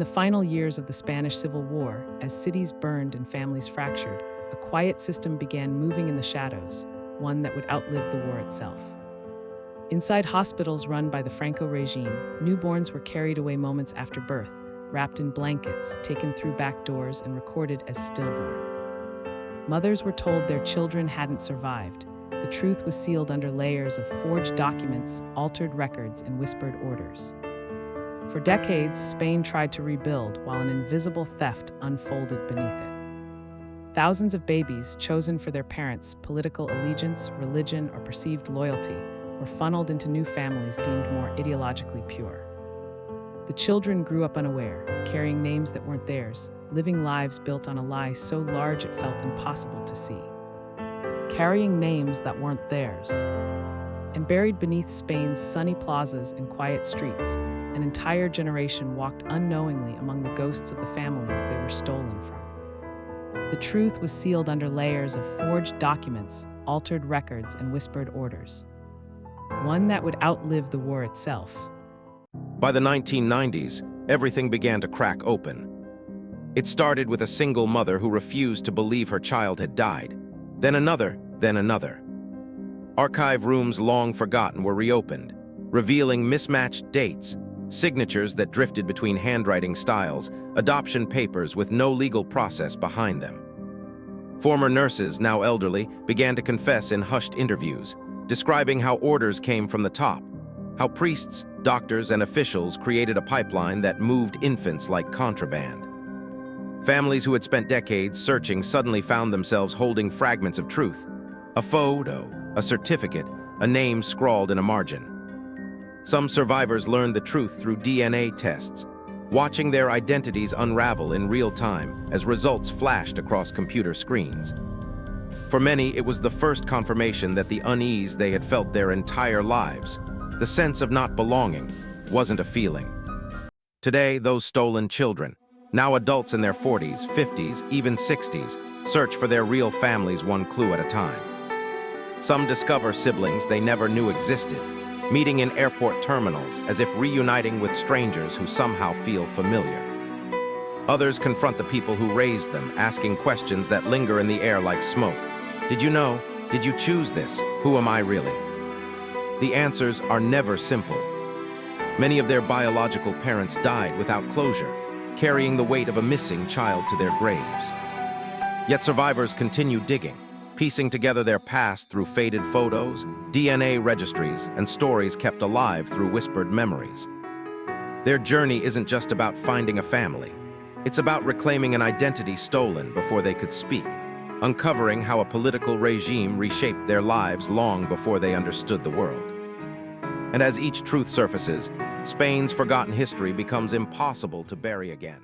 the final years of the Spanish Civil War, as cities burned and families fractured, a quiet system began moving in the shadows, one that would outlive the war itself. Inside hospitals run by the Franco regime, newborns were carried away moments after birth, wrapped in blankets, taken through back doors, and recorded as stillborn. Mothers were told their children hadn't survived. The truth was sealed under layers of forged documents, altered records, and whispered orders. For decades, Spain tried to rebuild while an invisible theft unfolded beneath it. Thousands of babies, chosen for their parents' political allegiance, religion, or perceived loyalty, were funneled into new families deemed more ideologically pure. The children grew up unaware, carrying names that weren't theirs, living lives built on a lie so large it felt impossible to see. Carrying names that weren't theirs. And buried beneath Spain's sunny plazas and quiet streets, an entire generation walked unknowingly among the ghosts of the families they were stolen from. The truth was sealed under layers of forged documents, altered records, and whispered orders. One that would outlive the war itself. By the 1990s, everything began to crack open. It started with a single mother who refused to believe her child had died. Then another, then another. Archive rooms long forgotten were reopened, revealing mismatched dates, signatures that drifted between handwriting styles, adoption papers with no legal process behind them. Former nurses, now elderly, began to confess in hushed interviews, describing how orders came from the top, how priests, doctors, and officials created a pipeline that moved infants like contraband. Families who had spent decades searching suddenly found themselves holding fragments of truth, a photo, a certificate, a name scrawled in a margin. Some survivors learned the truth through DNA tests, watching their identities unravel in real time as results flashed across computer screens. For many, it was the first confirmation that the unease they had felt their entire lives, the sense of not belonging, wasn't a feeling. Today, those stolen children, now adults in their 40s, 50s, even 60s, search for their real families one clue at a time. Some discover siblings they never knew existed, meeting in airport terminals as if reuniting with strangers who somehow feel familiar. Others confront the people who raised them, asking questions that linger in the air like smoke. Did you know? Did you choose this? Who am I really? The answers are never simple. Many of their biological parents died without closure, carrying the weight of a missing child to their graves. Yet survivors continue digging, piecing together their past through faded photos, DNA registries, and stories kept alive through whispered memories. Their journey isn't just about finding a family. It's about reclaiming an identity stolen before they could speak, uncovering how a political regime reshaped their lives long before they understood the world. And as each truth surfaces, Spain's forgotten history becomes impossible to bury again.